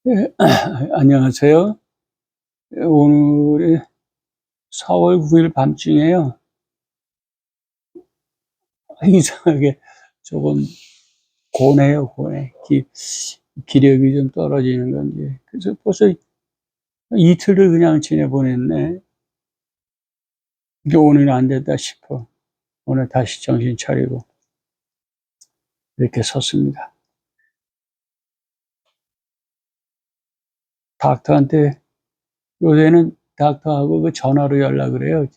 예. 안녕하세요. 오늘이 4월 9일 밤중에요. 이상하게 조금 고뇌요, 고뇌. 기력이 좀 떨어지는 건지. 그래서 벌써 이틀을 그냥 지내보냈네. 이게 오늘은 안 됐다 싶어. 오늘 다시 정신 차리고 이렇게 섰습니다. 닥터한테 요새는 닥터하고 그 전화로 연락을 해요.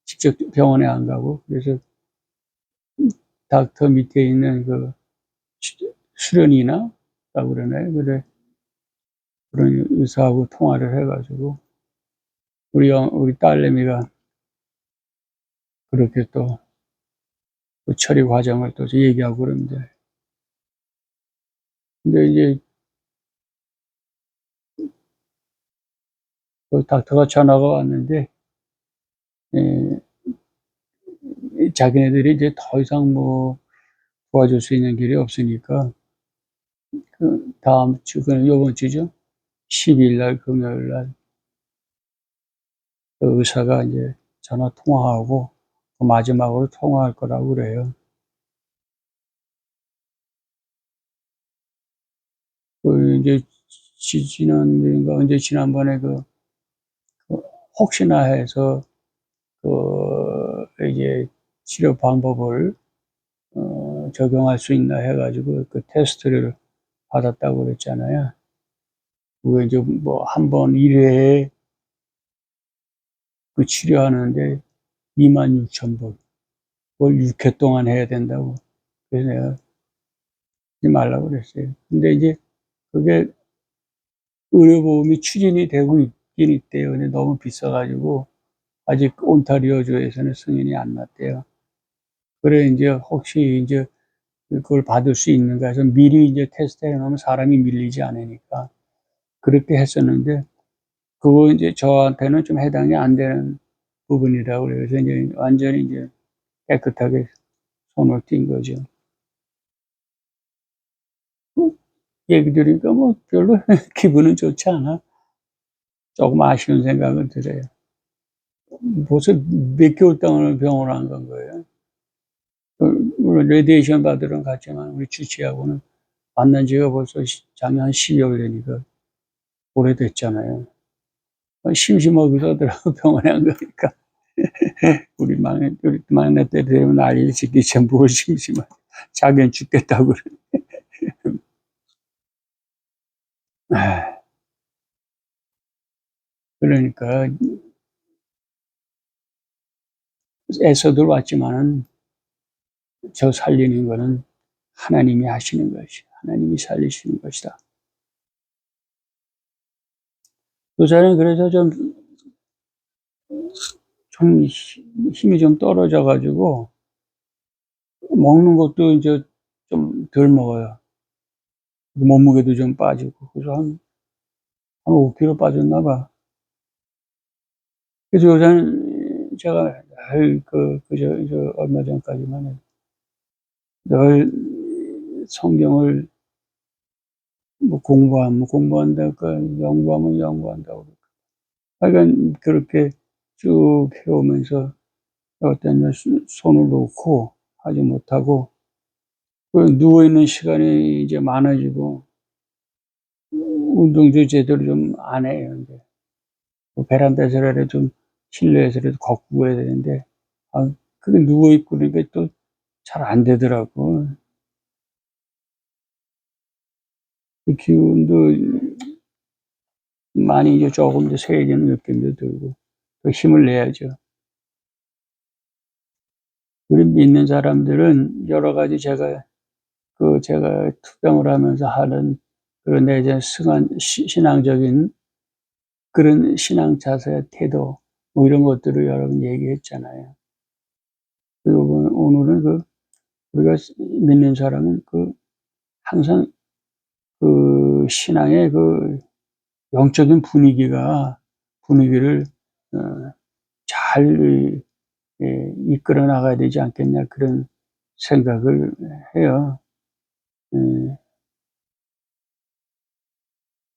직접 병원에 안 가고. 그래서 닥터 밑에 있는 그 수련이나 라고 그러나요? 그래. 그런 의사하고 통화를 해가지고 우리 딸내미가 그렇게 또 그 처리 과정을 또 얘기하고 그러는데, 근데 이제 그 닥터가 전화가 왔는데, 에, 자기네들이 이제 더 이상 뭐 도와줄 수 있는 길이 없으니까 그 다음 주, 그 요번 주죠, 12일 날 금요일 날 그 의사가 이제 전화 통화하고 그 마지막으로 통화할 거라고 그래요. 그 이제 지난번에 그 혹시나 해서 이제 치료 방법을 적용할 수 있나 해가지고 그 테스트를 받았다고 그랬잖아요. 그거 이제 뭐 한 번 1회에 그 치료하는데 26,000불, 그걸 6회 동안 해야 된다고. 그래서 내가 하지 말라고 그랬어요. 근데 이제 그게 의료보험이 추진이 되고 있긴 있대요. 근데 너무 비싸가지고 아직 온타리오주에서는 승인이 안 났대요. 그래 이제 혹시 이제 그걸 받을 수 있는가 해서 미리 이제 테스트 해 놓으면 사람이 밀리지 않으니까 그렇게 했었는데, 그거 이제 저한테는 좀 해당이 안 되는 부분이라고 그래요. 그래서 이제 완전히 이제 깨끗하게 손을 띈 거죠. 뭐 얘기 들으니까 뭐 별로 기분은 좋지 않아. 조금 아쉬운 생각은 들어요. 벌써 몇 개월 동안 병원을 안 간 거예요. 물론 레디에이션 받으러 갔지만 우리 주치하고는 만난 지가 벌써 작년 한 12월 되니까 오래됐잖아요. 심심하기도 하더라고, 병원에 안 가니까. 우리 막내 때 되면 난리를 짓기 뭘 심심해. 자기는 죽겠다고 그래. 아, 그러니까 애써들 왔지만은 저 살리는 거는 하나님이 하시는 것이, 하나님이 살리시는 것이다. 요새는 그래서 좀 힘이 좀 떨어져가지고 먹는 것도 이제 좀 덜 먹어요. 몸무게도 좀 빠지고. 그래서 한 5kg 빠졌나 봐. 그래서 요새는 제가 얼마 전까지만 해도 늘 성경을 뭐 공부한다고, 연구하면 연구한다고. 하여간 그렇게 쭉 해오면서 어떤 손을 놓고 하지 못하고, 누워있는 시간이 이제 많아지고, 운동도 제대로 좀 안 해요. 이제 뭐 베란다에서라도 좀 실내에서라도 걷고 해야 되는데, 그게 누워있고 그러니까 또 잘 안 되더라고. 기운도 많이 이제 조금 더 세해지는 느낌도 들고, 또 힘을 내야죠. 우리 믿는 사람들은 여러 가지 제가 투병을 하면서 하는 그런 내재 신앙적인 그런 신앙 자세, 태도, 뭐 이런 것들을 여러 번 얘기했잖아요. 그리고 오늘은 우리가 믿는 사람은 항상 신앙의 영적인 분위기를, 어, 잘, 이끌어 나가야 되지 않겠냐, 그런 생각을 해요. 예.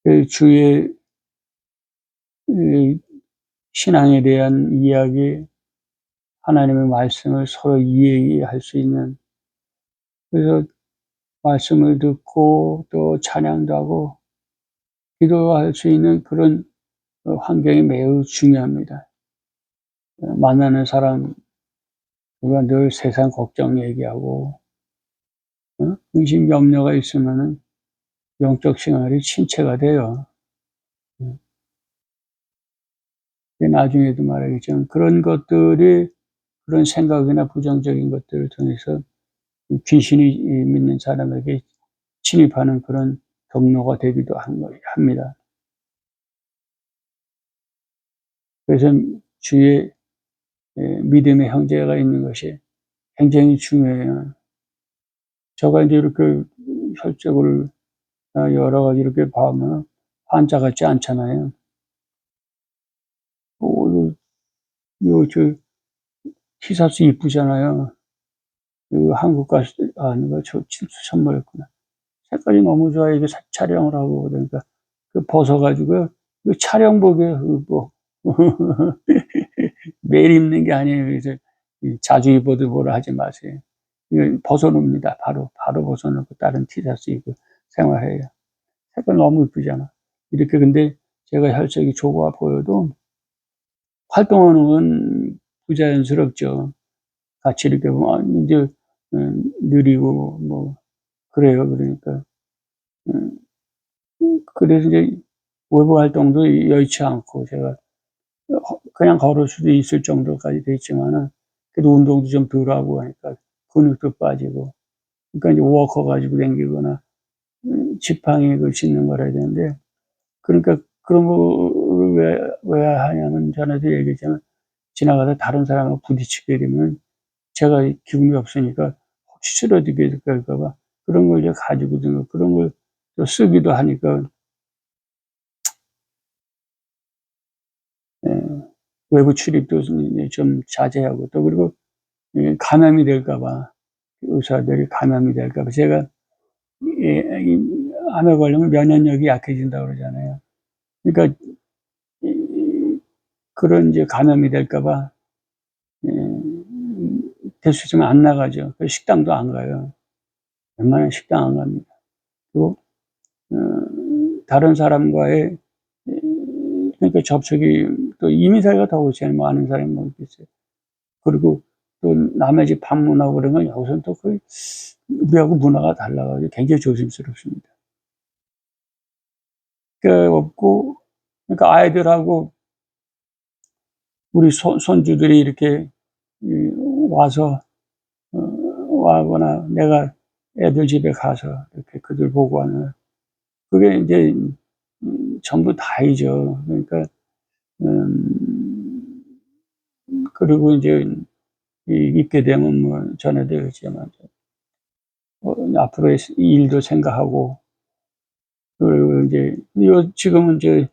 그 주의 이 신앙에 대한 이야기, 하나님의 말씀을 서로 이해할 수 있는, 그래서 말씀을 듣고 또 찬양도 하고 기도할 수 있는 그런 환경이 매우 중요합니다. 만나는 사람, 우리가 늘 세상 걱정 얘기하고, 의심 염려가 있으면은 영적 생활이 침체가 돼요. 나중에도 말하겠지만 그런 것들이, 그런 생각이나 부정적인 것들을 통해서 귀신이 믿는 사람에게 침입하는 그런 경로가 되기도 합니다. 그래서 주의 믿음의 형제가 있는 것이 굉장히 중요해요. 제가 이제 이렇게 혈색을 여러 가지 이렇게 보면 환자 같지 않잖아요. 저 티셔츠 이쁘잖아요. 한국 가서 아는 거 저 선물했구나. 색깔이 너무 좋아요. 이게 촬영을 하고 그러니까 그 벗어가지고 그 촬영복에 뭐 매일 입는 게 아니에요. 그래서 자주 입어도 뭐라 하지 마세요. 이거 벗어놓습니다. 바로 벗어놓고 다른 티셔츠 입고 생활해요. 색깔 너무 이쁘잖아. 이렇게 근데 제가 혈색이 좁아 보여도 활동하는 건 부자연스럽죠. 같이 이렇게 보면 이제 느리고 뭐 그래요. 그러니까 그래서 이제 외부 활동도 여의치 않고 제가 그냥 걸을 수도 있을 정도까지 돼 있지만은 그래도 운동도 좀 덜 하고 하니까 근육도 빠지고 그러니까 이제 워커 가지고 다니거나 지팡이 그 싣는 거라 해야 되는데 그러니까 그런 거를 왜 하냐면 전에도 얘기했지만 지나가다 다른 사람하고 부딪히게 되면 제가 기분이 없으니까 혹시 쓰러지게 될까 봐 그런 걸 이제 가지고 든 거, 그런 걸 또 쓰기도 하니까 예, 외부 출입도 좀 자제하고 또 그리고 감염이 될까 봐 의사들이 감염이 될까 봐 제가 암에 걸리면 면역력이 약해진다고 그러잖아요. 그러니까 그런 이제 감염이 될까 봐 될 수 있으면 안 나가죠. 식당도 안 가요. 웬만하면 식당 안 갑니다. 그리고 다른 사람과의 그러니까 접촉이 또 이민 사회가 더 그렇잖아요. 뭐 아는 사람이 뭐 있겠어요. 그리고 또 남의 집 방문하고 그런 건 여기서는 또 거의 우리하고 문화가 달라가지고 굉장히 조심스럽습니다. 없고 그러니까 아이들하고 우리 손주들이 이렇게 와서 와거나 내가 애들 집에 가서 이렇게 그들 보고 하는 그게 이제 전부 다이죠. 그러니까 음 그리고 이제 있게 되면 뭐 전에도 얘기했지만 앞으로의 일도 생각하고 그리고 이제 지금은 이제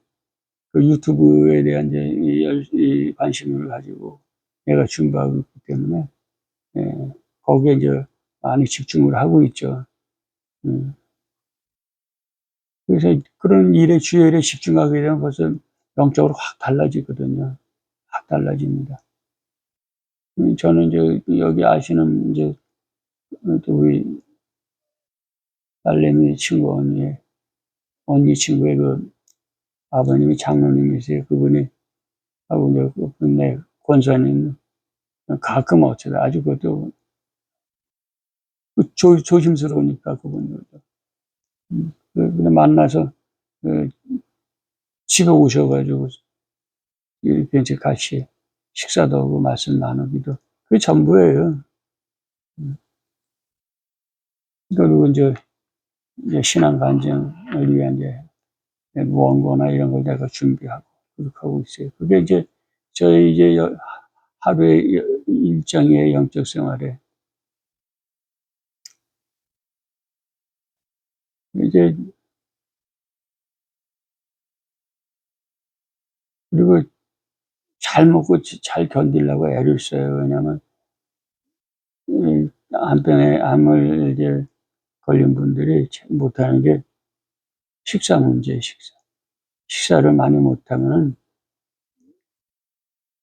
그 유튜브에 대한 이제 이 관심을 가지고 내가 준비하고 있기 때문에 예, 거기에 이제 많이 집중을 하고 있죠. 음. 그래서 그런 일에 주일에 집중하게 되면 벌써 영적으로 확 달라지거든요. 확 달라집니다. 저는 이제 여기 아시는 이제 우리 딸내미 친구 언니 친구의 그 아버님이 장로님이세요. 그분이 하고 이제 그분의 권사님 가끔 어쩌다 아주 그것도 조심스러우니까 그분들도 근데 만나서 그 집에 오셔가지고 이렇게 이제 같이 식사도 하고 말씀 나누기도 그게 전부예요. 그리고 이제 신앙 간증을 위한 이제 무언가나 이런 걸 내가 준비하고 그렇게 하고 있어요. 그게 이제 저희 이제 하루의 일정의 영적 생활에 이제 그리고 잘 먹고 잘 견디려고 애를 써요. 왜냐하면 암을 이제 걸린 분들이 못하는 게 식사 문제예요. 식사. 식사를 많이 못하면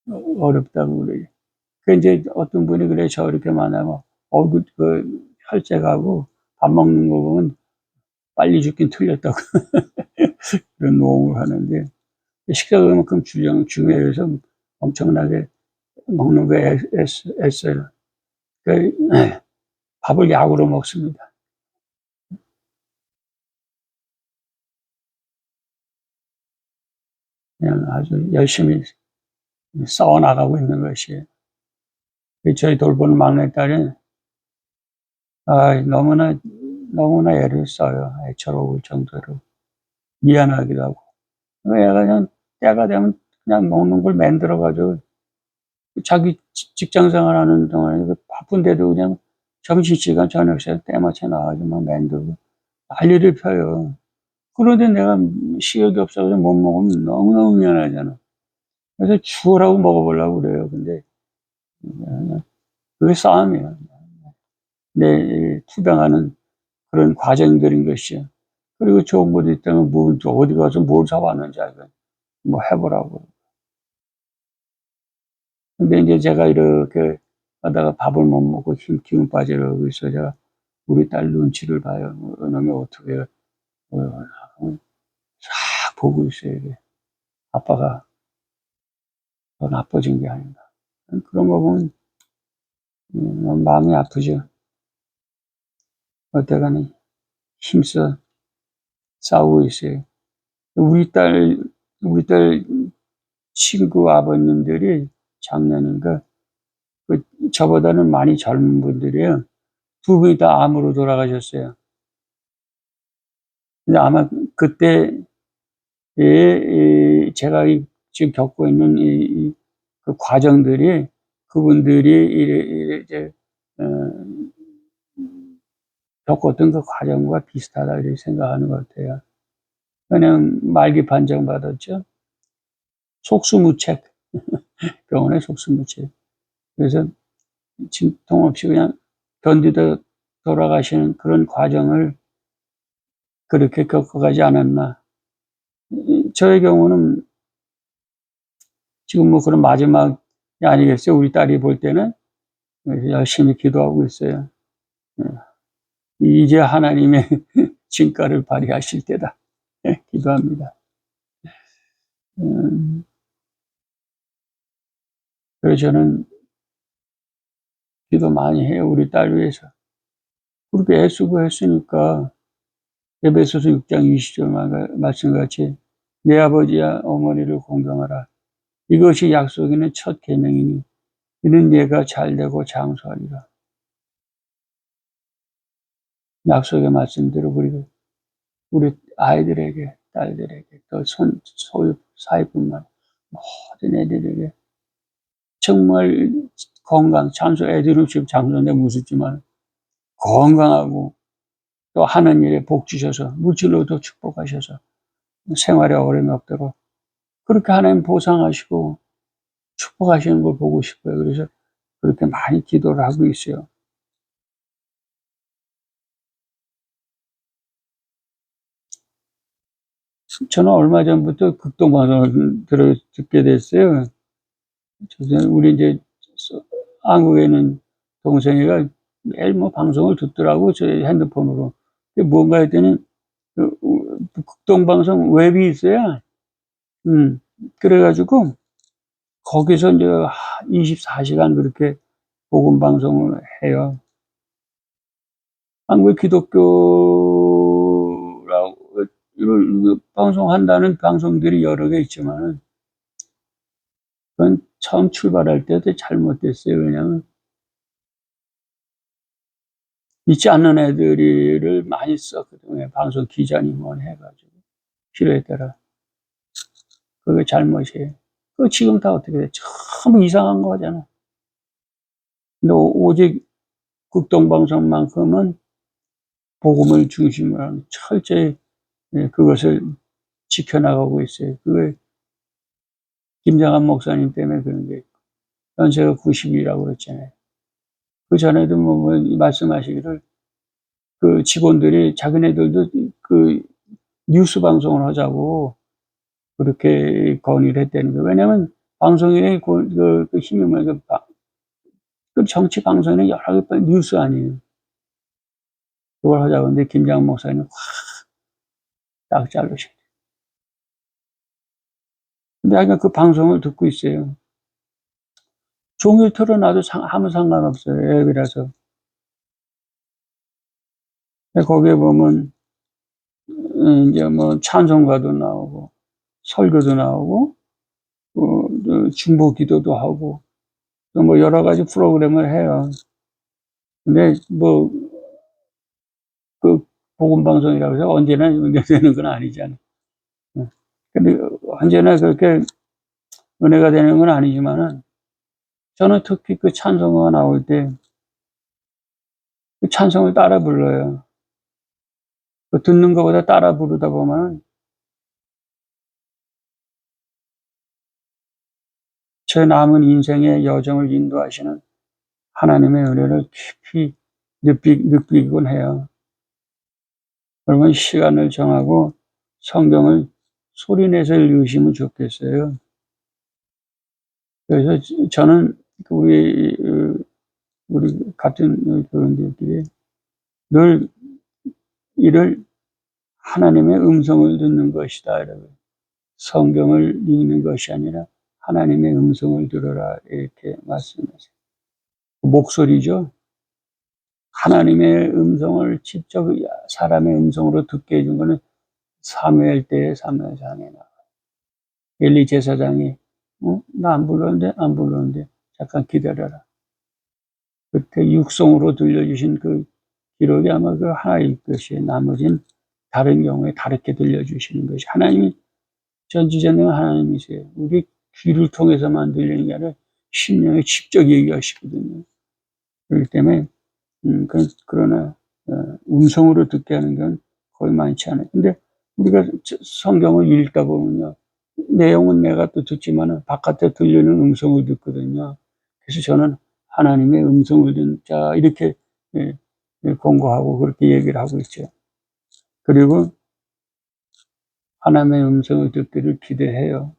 어렵다고 그래요. 그 이제 어떤 분이 그래, 저 이렇게 만나면, 혈색하고 밥 먹는 거 보면 빨리 죽긴 틀렸다고 그런 노험을 하는데, 식사가 그만큼 중요해서 엄청나게 먹는 거에 애써요. 그, 밥을 약으로 먹습니다. 그냥 아주 열심히 싸워나가고 있는 것이에요. 저희 돌보는 막내딸이, 너무나 애를 써요. 애처로울 정도로. 미안하기도 하고. 얘가 그냥 때가 되면 그냥 먹는 걸 만들어가지고 자기 직장 생활하는 동안에 바쁜데도 그냥 점심시간, 저녁시간 때 맞춰 나와가지고 막 만들고 난리를 펴요. 그런데 내가 식욕이 없어서 못 먹으면 너무너무 미안하잖아. 그래서 주우라고 먹어보려고 그래요. 근데 그게 싸움이야. 내 투병하는 그런 과정들인 것이야. 그리고 좋은 것도 있다면 어디 가서 뭘 사왔는지 알고 뭐 해보라고. 근데 이제 제가 이렇게 하다가 밥을 못 먹고 기운 빠지려고 해서 제가 우리 딸 눈치를 봐요. 놈이 어떻게, 싹 보고 있어요. 이게. 아빠가 더 나빠진 게 아닌가. 그런 거 보면, 마음이 아프죠. 어때가니 힘써 싸우고 있어요. 우리 딸, 우리 딸 친구 아버님들이 작년인가, 저보다는 많이 젊은 분들이에요. 두 분이 다 암으로 돌아가셨어요. 근데 아마 그때 제가 지금 겪고 있는 그 과정들이 그분들이 이제 어, 겪었던 그 과정과 비슷하다 이렇게 생각하는 것 같아요. 그냥 말기 판정 받았죠. 속수무책, 병원에 속수무책. 그래서 진통 없이 그냥 견디다 돌아가시는 그런 과정을 그렇게 겪어가지 않았나. 저의 경우는 지금 뭐 그런 마지막이 아니겠어요. 우리 딸이 볼 때는 열심히 기도하고 있어요. 이제 하나님의 진가를 발휘하실 때다. 기도합니다. 그래서 저는 기도 많이 해요. 우리 딸 위해서. 그렇게 애쓰고 했으니까 에베소서 6장 20절 말씀같이 내 아버지와 어머니를 공경하라. 이것이 약속에는 첫 계명이니 이는 얘가 잘되고 장수하리라. 약속의 말씀대로 우리 아이들에게, 딸들에게, 또 소유 사회뿐만 모든 애들에게 정말 애들은 지금 장수인데 무섭지만 건강하고 또 하는 일에 복 주셔서 물질로도 축복하셔서 생활에 어려움이 없도록 그렇게 하나님 보상하시고 축복하시는 걸 보고 싶어요. 그래서 그렇게 많이 기도를 하고 있어요. 저는 얼마 전부터 극동방송을 듣게 됐어요. 우리 이제 한국에 있는 동생이가 매일 뭐 방송을 듣더라고, 저 핸드폰으로. 뭔가 했더니, 극동방송 웹이 있어요. 그래가지고, 거기서 이제 24시간 그렇게 복음 방송을 해요. 한국 기독교라고, 방송한다는 방송들이 여러 개 있지만, 그건 처음 출발할 때도 잘못됐어요. 왜냐면, 있지 않는 애들을 많이 썼거든요. 방송 기자님만 해가지고. 필요에 따라. 그게 잘못이에요. 그 지금 다 어떻게 돼? 전부 이상한 거잖아. 근데 오직 극동방송만큼은 복음을 중심으로 하는 철저히 그것을 지켜나가고 있어요. 그게 김장한 목사님 때문에 그런 게 연세가 90이라고 그랬잖아요. 그 전에도 말씀하시기를 그 직원들이 자기네들도 그 뉴스 방송을 하자고 그렇게 건의를 했다는 거예요. 왜냐면 방송인의 그 힘이 뭐예요? 그 정치 방송에는 여러 개 뉴스 아니에요. 그걸 하자고 했는데 김장훈 목사님은 확 딱 자르셔. 근데 하여간 그 방송을 듣고 있어요. 종일 틀어놔도 아무 상관없어요. 앱이라서. 거기에 보면 이제 뭐 찬송가도 나오고 설교도 나오고 중보 기도도 하고 또 뭐 여러 가지 프로그램을 해요. 근데 뭐 그 복음 방송이라고 해서 언제나 은혜되는 건 아니잖아요. 근데 언제나 그렇게 은혜가 되는 건 아니지만은 저는 특히 그 찬송가가 나올 때 그 찬송을 따라 불러요. 그 듣는 것보다 따라 부르다 보면 제 남은 인생의 여정을 인도하시는 하나님의 은혜를 깊이 느끼곤 해요. 여러분 시간을 정하고 성경을 소리내서 읽으시면 좋겠어요. 그래서 저는 우리 같은 교인들끼리 늘 이를 하나님의 음성을 듣는 것이다. 이러고 성경을 읽는 것이 아니라 하나님의 음성을 들어라 이렇게 말씀하세요. 목소리죠. 하나님의 음성을 직접 사람의 음성으로 듣게 해준 거는 사무엘 때에 사무엘상에 나와요. 엘리 제사장이 나 안 불렀는데 잠깐 기다려라. 그때 육성으로 들려주신 그 기록이 아마 그 하나일 것이에요. 나머지는 다른 경우에 다르게 들려주시는 것이 하나님이 전지전능한 하나님이세요. 우리 귀를 통해서만 들리는 게 아니라 심령에 직접 얘기하시거든요. 그렇기 때문에 그러나 음성으로 듣게 하는 건 거의 많지 않아요. 근데 우리가 성경을 읽다 보면요. 내용은 내가 또 듣지만은 바깥에 들리는 음성을 듣거든요. 그래서 저는 하나님의 음성을 듣자 이렇게 권고하고 그렇게 얘기를 하고 있죠. 그리고 하나님의 음성을 듣기를 기대해요.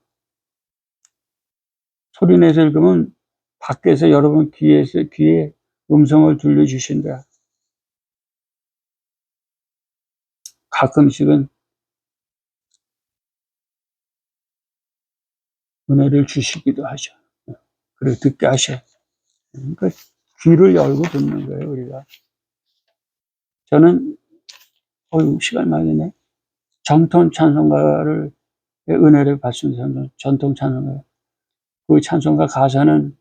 소리내서 읽으면 밖에서 여러분 귀에 음성을 들려주신다. 가끔씩은 은혜를 주시기도 하죠. 그리고 듣게 하셔. 그러니까 귀를 열고 듣는 거예요, 우리가. 저는, 시간 많이 네 정통 찬송가를, 은혜를 받습니다. 전통 찬송가. 그 찬송가 가사는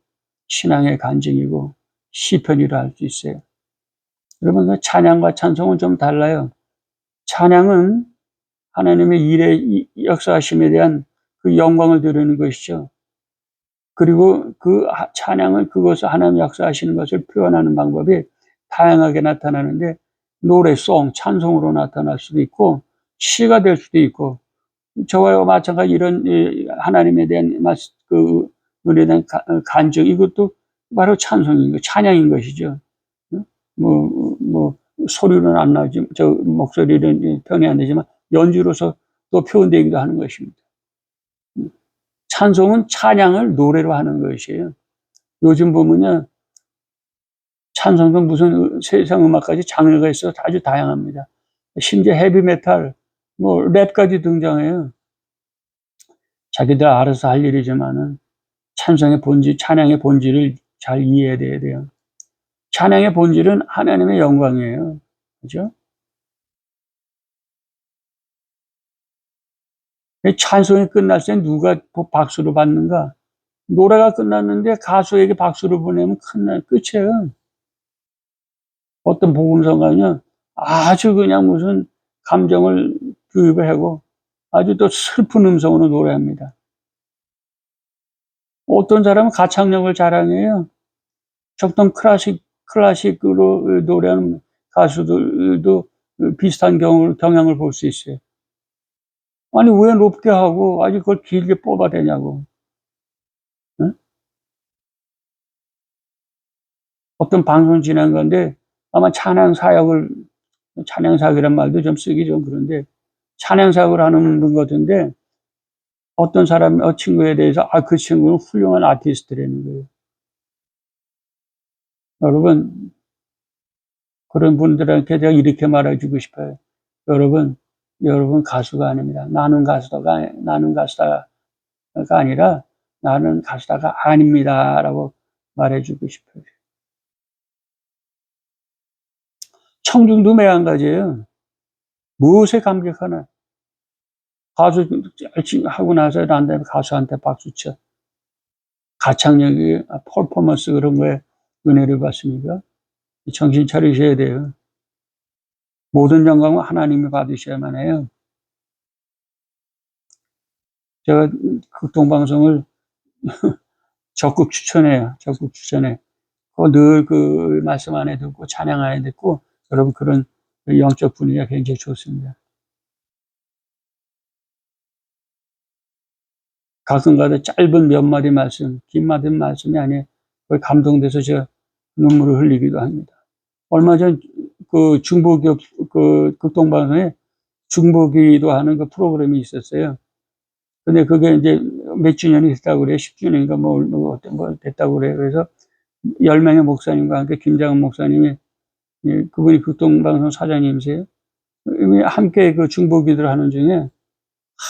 신앙의 간증이고, 시편이라 할 수 있어요. 여러분, 그 찬양과 찬송은 좀 달라요. 찬양은 하나님의 일의 역사하심에 대한 그 영광을 드리는 것이죠. 그리고 그 찬양을 그것을 하나님 역사하시는 것을 표현하는 방법이 다양하게 나타나는데 노래송, 찬송으로 나타날 수도 있고 시가 될 수도 있고 저와 마찬가지 이런 하나님에 대한 그 은혜에 대한 간증 이것도 바로 찬송인 거, 찬양인 것이죠. 뭐 소리는 안 나지, 저 목소리는 표현이 안 되지만 연주로서 또 표현되기도 하는 것입니다. 찬송은 찬양을 노래로 하는 것이에요. 요즘 보면요, 찬송도 무슨 세상 음악까지 장르가 있어서 아주 다양합니다. 심지어 헤비메탈, 뭐 랩까지 등장해요. 자기들 알아서 할 일이지만은 찬양의 본질을 잘 이해해야 돼요. 찬양의 본질은 하나님의 영광이에요. 그죠? 찬송이 끝날 때 누가 박수를 받는가? 노래가 끝났는데 가수에게 박수를 보내면 끝이에요. 어떤 복음성가는요, 아주 그냥 무슨 감정을 교입을 하고 아주 또 슬픈 음성으로 노래합니다. 어떤 사람은 가창력을 자랑해요. 적던 클래식으로 노래하는 가수들도 비슷한 경향을 볼 수 있어요. 아니, 왜 높게 하고 아주 그걸 길게 뽑아대냐고. 응? 어떤 방송 진행가인데 아마 찬양사역이란 말도 좀 쓰기 좀 그런데 찬양사역을 하는 분 같은데 어떤 친구에 대해서, 그 친구는 훌륭한 아티스트라는 거예요. 여러분, 그런 분들한테 제가 이렇게 말해주고 싶어요. 여러분 가수가 아닙니다. 나는 가수다가 아니라 나는 가수다가 아닙니다라고 말해주고 싶어요. 청중도 매한가지예요. 무엇에 감격하나. 가수 열심히 하고 나서 난 다음에 가수한테 박수쳐. 가창력이, 퍼포먼스 그런 거에 은혜를 받습니까? 정신 차리셔야 돼요. 모든 영광은 하나님이 받으셔야만 해요. 제가 극동방송을 적극 추천해요. 적극 추천해. 늘 그 말씀 안에 듣고 찬양 안에 듣고 여러분 그런 영적 분위기가 굉장히 좋습니다. 가끔가다 짧은 몇 마디 말씀, 긴 마디 말씀이 아니에요. 감동돼서 제가 눈물을 흘리기도 합니다. 얼마 전 중보기 극동방송에 중보기도 하는 그 프로그램이 있었어요. 근데 그게 이제 몇 주년이 됐다고 그래요. 10주년인가 뭐 됐다고 그래요. 그래서 10명의 목사님과 함께 김장훈 목사님이, 그분이 극동방송 사장님이세요. 함께 그 중보기도를 하는 중에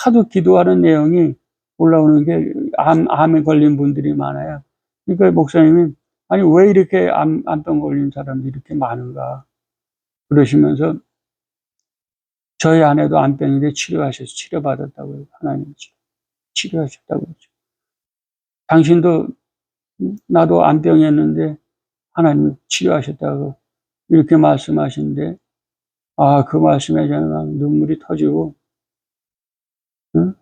하도 기도하는 내용이 올라오는 게 암에 걸린 분들이 많아요. 그러니까 목사님이, 아니, 왜 이렇게 암병 걸린 사람들이 이렇게 많은가. 그러시면서 저희 아내도 암병인데 치료받았다고요. 하나님 치료하셨다고 그러죠. 당신도, 나도 암병이었는데 하나님 치료하셨다고 이렇게 말씀하시는데, 그 말씀에 저는 눈물이 터지고, 응?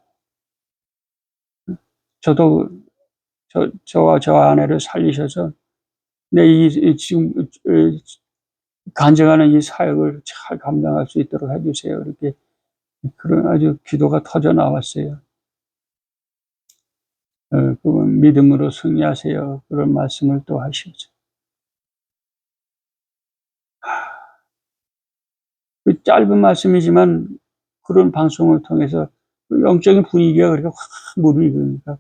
저도 저와 저 아내를 살리셔서 지금 간증하는 이 사역을 잘 감당할 수 있도록 해주세요. 이렇게 그런 아주 기도가 터져 나왔어요. 그분 믿음으로 승리하세요. 그런 말씀을 또 하시죠. 그 짧은 말씀이지만 그런 방송을 통해서 영적인 분위기가 그렇게 확 무르익으니까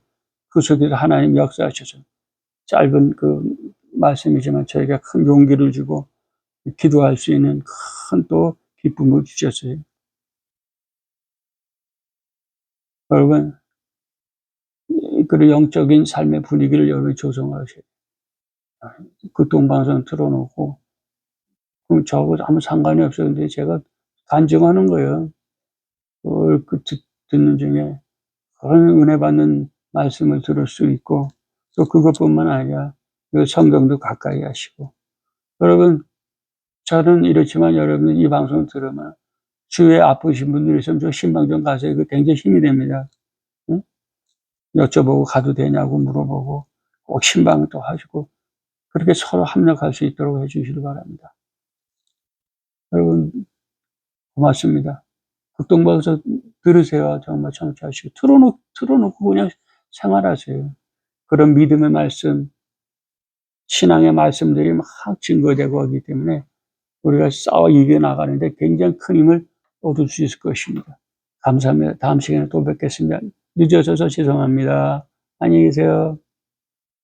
그 속에서 하나님 역사하셔서 짧은 그 말씀이지만 저희가 큰 용기를 주고 기도할 수 있는 큰 또 기쁨을 주셨어요. 여러분, 그런 영적인 삶의 분위기를 여러분이 조성하셔야 돼요. 극동방송 틀어놓고, 그럼 저하고 아무 상관이 없어요. 근데 제가 간증하는 거예요. 듣는 중에 그런 은혜 받는 말씀을 들을 수 있고, 또 그것뿐만 아니라 성경도 가까이 하시고. 여러분, 저는 이렇지만 여러분 이 방송 들으면 주위에 아프신 분들이 있으면 저 신방 좀 가세요. 그 굉장히 힘이 됩니다. 응? 여쭤보고 가도 되냐고 물어보고 꼭 신방도 하시고 그렇게 서로 합력할 수 있도록 해주시기 바랍니다. 여러분 고맙습니다. 극동방송 들으세요. 정말 청취하시고 틀어놓고 그냥 생활하세요. 그런 믿음의 말씀, 신앙의 말씀들이 막 증거되고 하기 때문에 우리가 싸워 이겨나가는데 굉장히 큰 힘을 얻을 수 있을 것입니다. 감사합니다. 다음 시간에 또 뵙겠습니다. 늦어져서 죄송합니다. 안녕히 계세요.